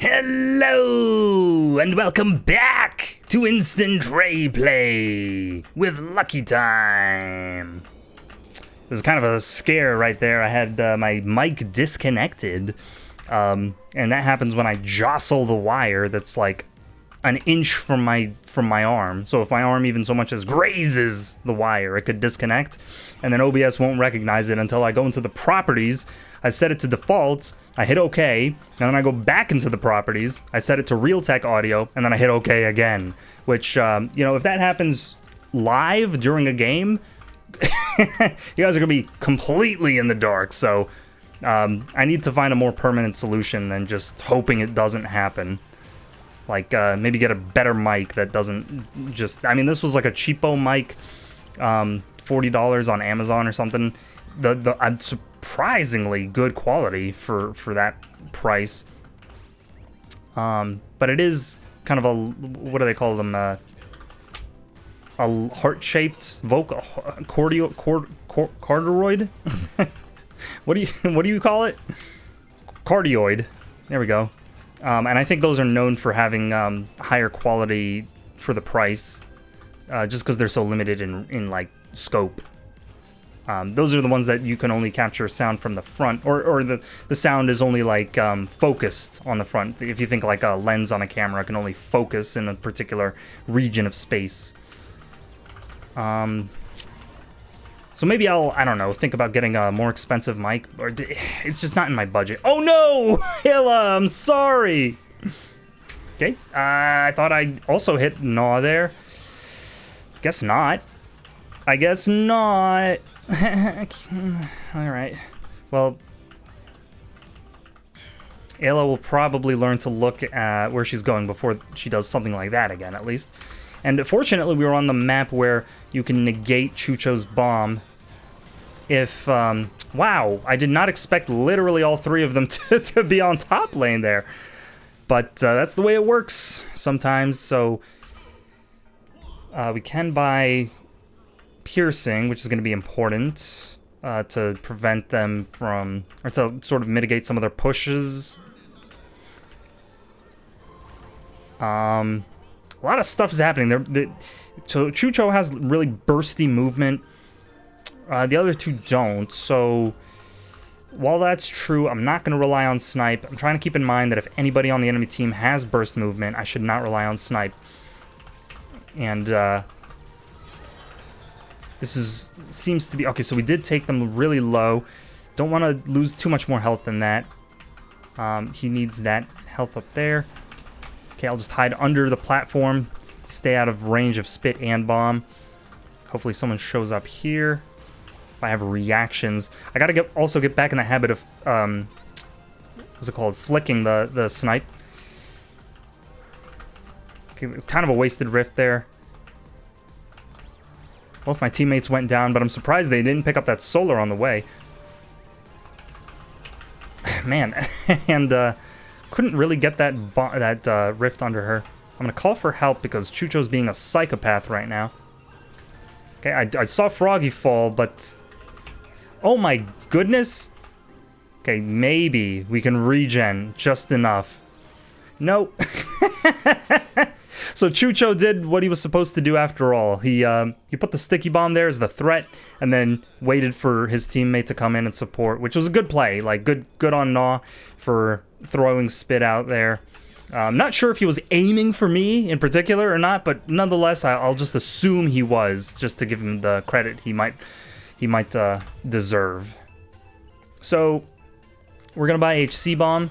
Hello, and welcome back to Instant Raeplay with Lucky Time. It was kind of a scare right there. I had my mic disconnected, and that happens when I jostle the wire that's like an inch from my arm. So if my arm even so much as grazes the wire, it could disconnect, and then OBS won't recognize it until I go into the properties. I set it to default, I hit OK, and then I go back into the properties, I set it to Realtek audio, and then I hit OK again. Which, you know, if that happens live during a game, you guys are gonna be completely in the dark. So I need to find a more permanent solution than just hoping it doesn't happen. Like, maybe get a better mic that doesn't just... I mean, this was like a cheapo mic, $40 on Amazon or something. I'm surprisingly good quality for that price. But it is kind of a... What do they call them? A heart-shaped vocal... Cardioid? What do you call it? Cardioid. There we go. And I think those are known for having higher quality for the price, just because they're so limited in like scope. Those are the ones that you can only capture sound from the front, or the sound is only like focused on the front. If you think like a lens on a camera can only focus in a particular region of space. So maybe I don't know, think about getting a more expensive mic, or it's just not in my budget. Oh no! Hilla, I'm sorry! Okay, I thought I also hit Gnaw there. Guess not. I guess not. Alright. Well, Ayla will probably learn to look at where she's going before she does something like that again, at least. And fortunately, we were on the map where you can negate Chucho's bomb if, wow, I did not expect literally all three of them to be on top lane there. But that's the way it works sometimes, so we can buy piercing, which is going to be important to prevent them from, or to sort of mitigate some of their pushes. A lot of stuff is happening. So Chucho has really bursty movement. The other two don't. So while that's true, I'm not going to rely on Snipe. I'm trying to keep in mind that if anybody on the enemy team has burst movement, I should not rely on Snipe. And this seems to be... Okay, so we did take them really low. Don't want to lose too much more health than that. He needs that health up there. Okay, I'll just hide under the platform to stay out of range of spit and bomb. Hopefully someone shows up here. If I have reactions. I gotta also get back in the habit of, what's it called? Flicking the snipe. Okay, kind of a wasted rift there. Both my teammates went down, but I'm surprised they didn't pick up that solar on the way. Man, and, couldn't really get that rift under her. I'm gonna call for help because Chucho's being a psychopath right now. Okay, I saw Froggy fall, but... Oh my goodness! Okay, maybe we can regen just enough. Nope. So Chucho did what he was supposed to do after all. He put the sticky bomb there as the threat, and then waited for his teammate to come in and support, which was a good play. Like, good on Gnaw for throwing spit out there. I'm not sure if he was aiming for me in particular or not, but nonetheless, I'll just assume he was, just to give him the credit he might deserve. So we're gonna buy HC bomb.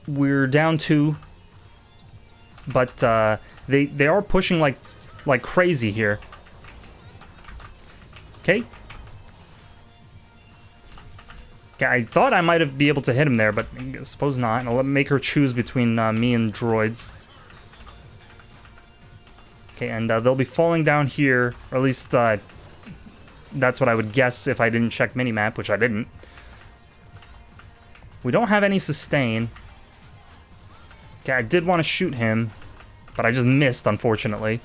We're down 2, but they are pushing like crazy here. Okay. I thought I might be able to hit him there, but I suppose not. And I'll make her choose between me and droids. Okay, and they'll be falling down here, or at least that's what I would guess if I didn't check minimap, which I didn't. We don't have any sustain. Okay, I did want to shoot him, but I just missed, unfortunately.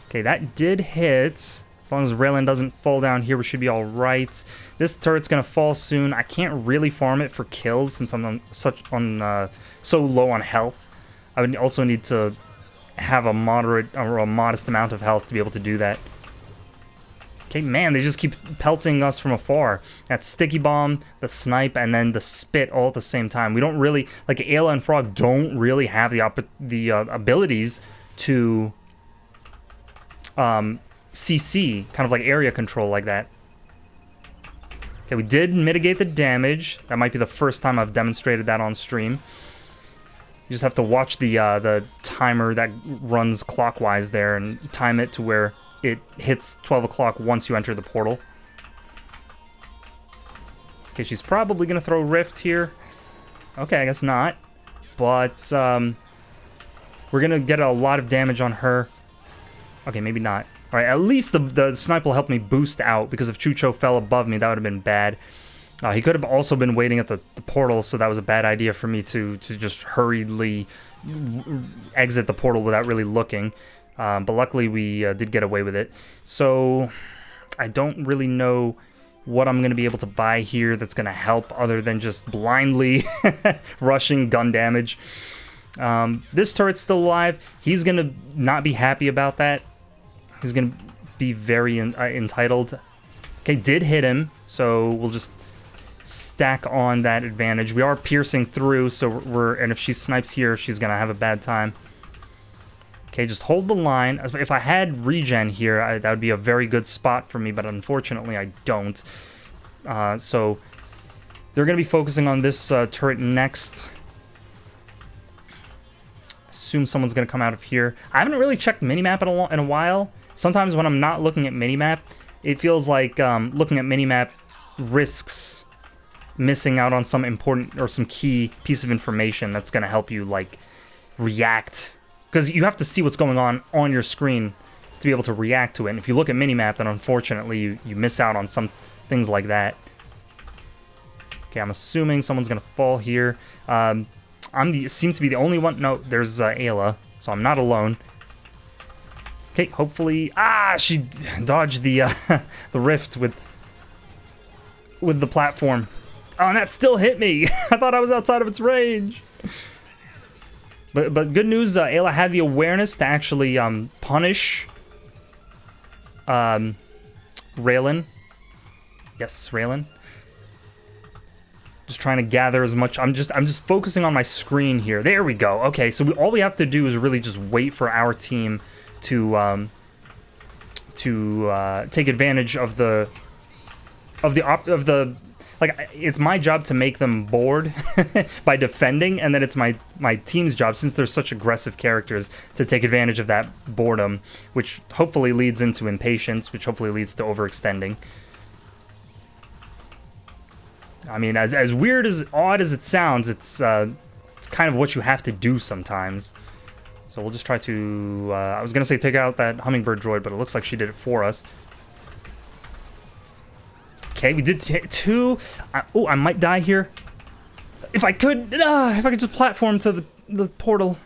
Okay, that did hit As long as Raeplay doesn't fall down here, we should be all right. This turret's gonna fall soon. I can't really farm it for kills since I'm so low on health. I would also need to have a moderate or a modest amount of health to be able to do that. Okay, man, they just keep pelting us from afar. That sticky bomb, the snipe, and then the spit all at the same time. We don't really, like Ayla and Frog don't really have the abilities to CC, kind of like area control like that. Okay, we did mitigate the damage. That might be the first time I've demonstrated that on stream. You just have to watch the timer that runs clockwise there and time it to where it hits 12 o'clock once you enter the portal. Okay, she's probably going to throw Rift here. Okay, I guess not. But we're going to get a lot of damage on her. Okay, maybe not. All right, at least the snipe will help me boost out, because if Chucho fell above me, that would have been bad. He could have also been waiting at the portal, so that was a bad idea for me to just hurriedly exit the portal without really looking. But luckily, we did get away with it. So I don't really know what I'm going to be able to buy here that's going to help other than just blindly rushing gun damage. This turret's still alive. He's going to not be happy about that. He's going to be very entitled. Okay, did hit him, so we'll just stack on that advantage. We are piercing through, so and if she snipes here, she's going to have a bad time. Okay, just hold the line. If I had regen here, that would be a very good spot for me, but unfortunately I don't. So they're going to be focusing on this turret next. Assume someone's going to come out of here. I haven't really checked minimap in a while. Sometimes when I'm not looking at minimap, it feels like looking at minimap risks missing out on some important or some key piece of information that's going to help you like react. Because you have to see what's going on your screen to be able to react to it. And if you look at minimap, then unfortunately you miss out on some things like that. Okay, I'm assuming someone's going to fall here. Seems to be the only one. No, there's Ayla, so I'm not alone. Okay, hopefully... she dodged the the rift with the platform. Oh, and that still hit me. I thought I was outside of its range. But good news, Ayla had the awareness to actually punish Raeplay. Yes, Raeplay. Just trying to gather as much. I'm just focusing on my screen here. There we go. Okay, so all we have to do is really just wait for our team to take advantage of the like, it's my job to make them bored by defending, and then it's my team's job, since they're such aggressive characters, to take advantage of that boredom, which hopefully leads into impatience, which hopefully leads to overextending. I mean, as weird, as odd as it sounds, it's kind of what you have to do sometimes. So we'll just try to... I was going to say take out that hummingbird droid, but it looks like she did it for us. Okay, we did two. Oh, I might die here. If I could just platform to the portal.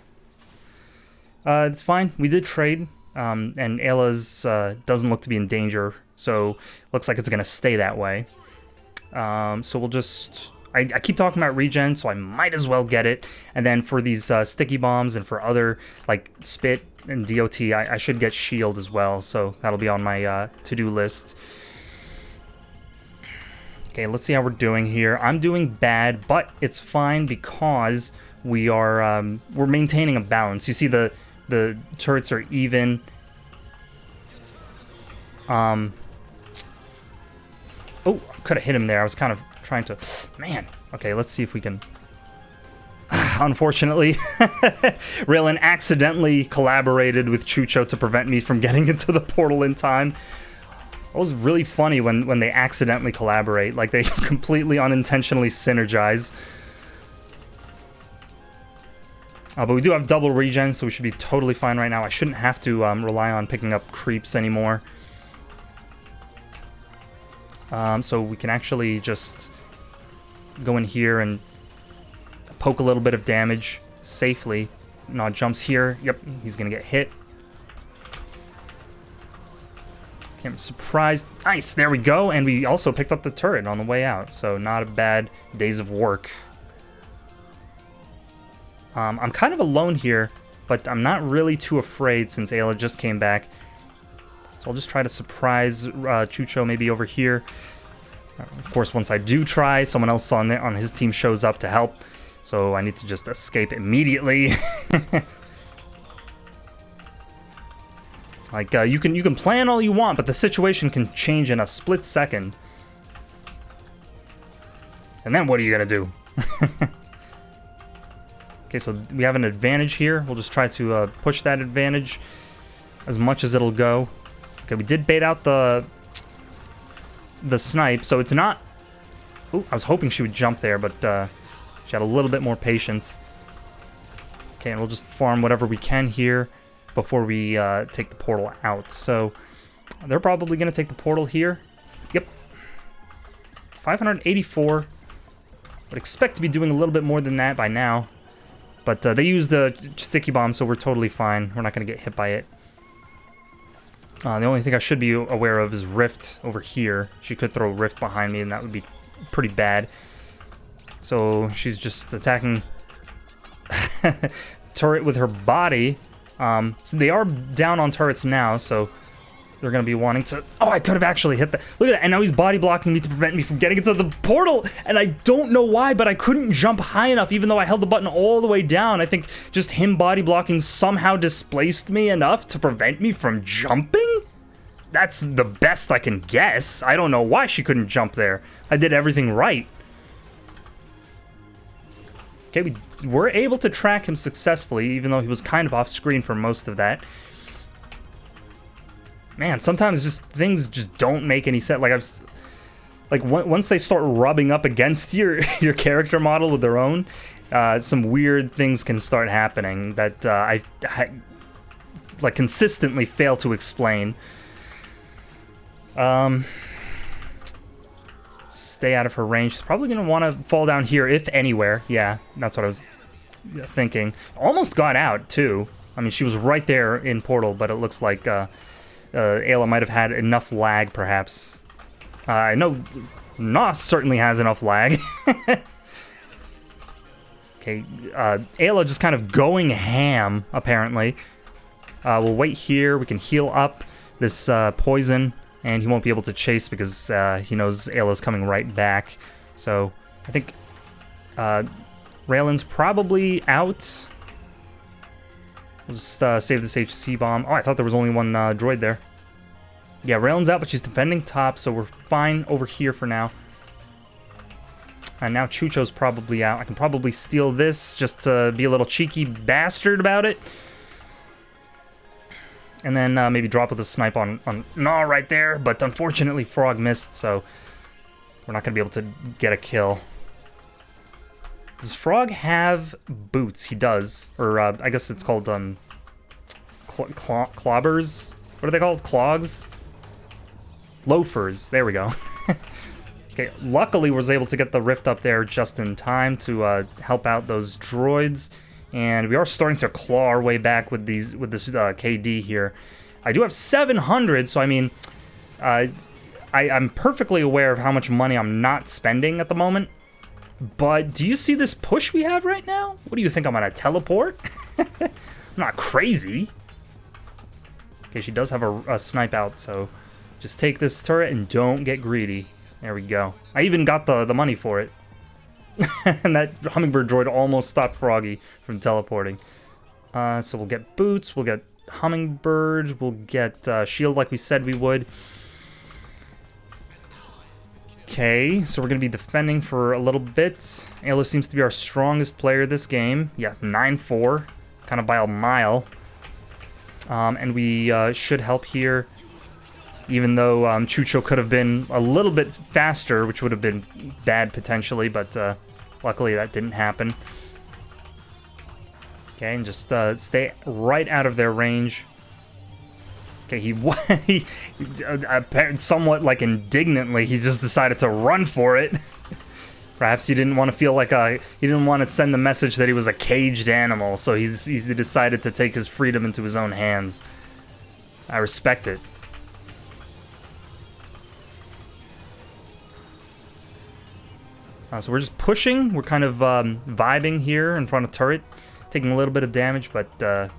It's fine. We did trade. And Ayla's doesn't look to be in danger, so looks like it's going to stay that way. So we'll just... I keep talking about regen, so I might as well get it. And then for these sticky bombs and for other, like, spit and DOT, I should get shield as well. So that'll be on my to-do list. Okay, let's see how we're doing here. I'm doing bad, but it's fine because we are we're maintaining a balance. You see the turrets are even. Oh, could have hit him there. I was kind of trying to... Man. Okay, let's see if we can... Unfortunately, Raeplay accidentally collaborated with Chucho to prevent me from getting into the portal in time. It was really funny when they accidentally collaborate. Like, they completely unintentionally synergize. But we do have double regen, so we should be totally fine right now. I shouldn't have to rely on picking up creeps anymore. So we can actually just go in here and poke a little bit of damage safely. Nod jumps here. Yep, he's going to get hit. Okay, I'm surprised. Nice, there we go. And we also picked up the turret on the way out, so not a bad days of work. I'm kind of alone here, but I'm not really too afraid since Ayla just came back. So I'll just try to surprise Chucho maybe over here. Of course, once I do try, someone else on his team shows up to help. So I need to just escape immediately. Like, you can plan all you want, but the situation can change in a split second. And then what are you gonna do? Okay, so we have an advantage here. We'll just try to push that advantage as much as it'll go. Okay, we did bait out the snipe, so it's not... Ooh, I was hoping she would jump there, but she had a little bit more patience. Okay, and we'll just farm whatever we can here before we take the portal out. So they're probably going to take the portal here. Yep. 584. Would expect to be doing a little bit more than that by now. But they used the sticky bomb, so we're totally fine. We're not going to get hit by it. The only thing I should be aware of is Rift over here. She could throw Rift behind me, and that would be pretty bad. So she's just attacking turret with her body. So they are down on turrets now, so they're going to be wanting to... Oh, I could have actually hit that. Look at that. And now he's body blocking me to prevent me from getting into the portal. And I don't know why, but I couldn't jump high enough, even though I held the button all the way down. I think just him body blocking somehow displaced me enough to prevent me from jumping? That's the best I can guess. I don't know why she couldn't jump there. I did everything right. Okay, we were able to track him successfully, even though he was kind of off screen for most of that. Man, sometimes just things just don't make any sense. Like once they start rubbing up against your character model with their own, some weird things can start happening that I like consistently fail to explain. Stay out of her range. She's probably gonna want to fall down here, if anywhere. Yeah, that's what I was thinking. Almost got out too. I mean, she was right there in portal, but it looks like Ayla might have had enough lag, perhaps. I know Nos certainly has enough lag. Okay, Ayla just kind of going ham, apparently. We'll wait here. We can heal up this poison, and he won't be able to chase because he knows Ayla's coming right back. So I think Raylan's probably out. We'll just save this HC bomb. Oh, I thought there was only one droid there. Yeah, Raylan's out, but she's defending top, so we're fine over here for now. And now Chucho's probably out. I can probably steal this just to be a little cheeky bastard about it. And then maybe drop with a snipe on Gnaw right there. But unfortunately, Frog missed, so we're not going to be able to get a kill. Does Frog have boots? He does. Or I guess it's called clobbers. What are they called? Clogs? Loafers. There we go. Okay, luckily was able to get the rift up there just in time to help out those droids. And we are starting to claw our way back with this KD here. I do have 700, so I mean, I'm perfectly aware of how much money I'm not spending at the moment. But do you see this push we have right now? What do you think, I'm gonna teleport? I'm not crazy. Okay, she does have a snipe out, so just take this turret and don't get greedy. There we go. I even got the money for it. And that hummingbird droid almost stopped Froggy from teleporting. So we'll get boots, we'll get hummingbird, we'll get shield like we said we would. Okay, so we're going to be defending for a little bit. Ayla seems to be our strongest player this game. Yeah, 9-4, kind of by a mile. And we should help here, even though Chucho could have been a little bit faster, which would have been bad potentially, but luckily that didn't happen. Okay, and just stay right out of their range. Okay, he somewhat like indignantly, he just decided to run for it. Perhaps he didn't want to feel like he didn't want to send the message that he was a caged animal, so he decided to take his freedom into his own hands. I respect it. So we're just pushing. We're kind of vibing here in front of turret. Taking a little bit of damage, but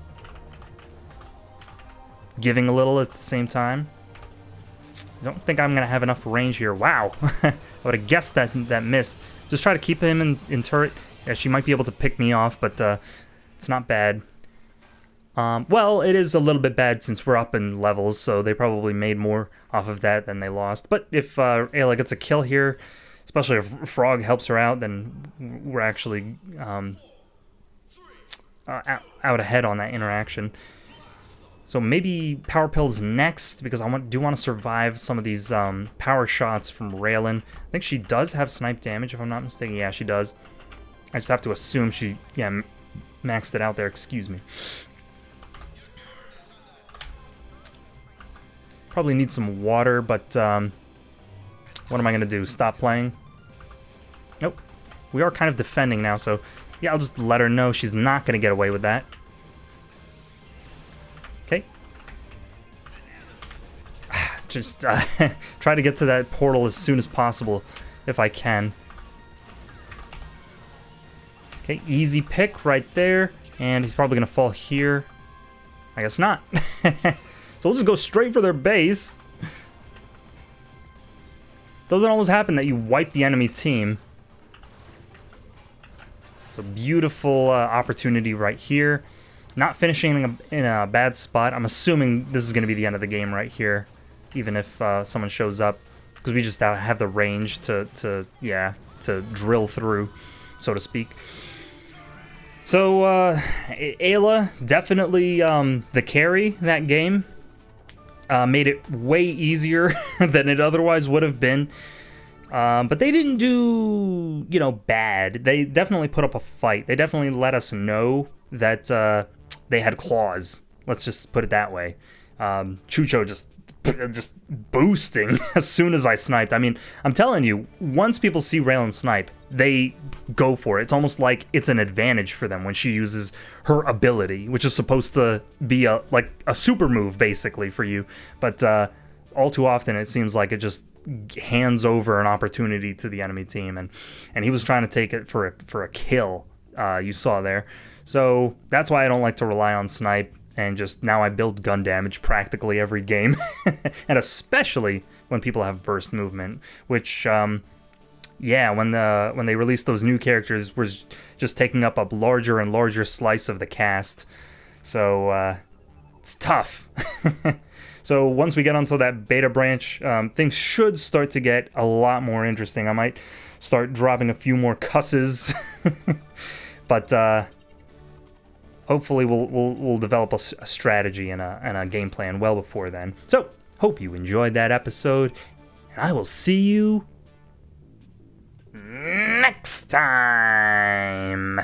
giving a little at the same time. I don't think I'm going to have enough range here. Wow. I would have guessed that missed. Just try to keep him in turret. Yeah, she might be able to pick me off, but it's not bad. Well, it is a little bit bad since we're up in levels, so they probably made more off of that than they lost. But if Ayla gets a kill here, especially if Frog helps her out, then we're actually out ahead on that interaction. So maybe Power Pill's next, because I do want to survive some of these power shots from Raylan. I think she does have snipe damage, if I'm not mistaken. Yeah, she does. I just have to assume she, maxed it out there. Excuse me. Probably need some water, but what am I going to do? Stop playing? Nope. We are kind of defending now, so yeah, I'll just let her know she's not going to get away with that. Okay. Just try to get to that portal as soon as possible, if I can. Okay, easy pick right there, and he's probably going to fall here. I guess not. So we'll just go straight for their base. Doesn't always happen that you wipe the enemy team. So beautiful opportunity right here. Not finishing in a bad spot. I'm assuming this is going to be the end of the game right here, even if someone shows up, because we just have the range to drill through, so to speak. So Ayla, definitely the carry that game. Made it way easier than it otherwise would have been. But they didn't do, bad. They definitely put up a fight. They definitely let us know that they had claws. Let's just put it that way. Chucho just boosting as soon as I sniped. I mean, I'm telling you, once people see Raylan snipe, they go for it. It's almost like it's an advantage for them when she uses her ability, which is supposed to be a super move basically for you. But all too often it seems like it just hands over an opportunity to the enemy team, and he was trying to take it for a kill. You saw there. So that's why I don't like to rely on snipe. And just now I build gun damage practically every game. And especially when people have burst movement, which, when they released those new characters, was just taking up a larger and larger slice of the cast. So it's tough. So once we get onto that beta branch, things should start to get a lot more interesting. I might start dropping a few more cusses. But hopefully we'll develop a strategy and a game plan well before then. So, hope you enjoyed that episode, and I will see you next time.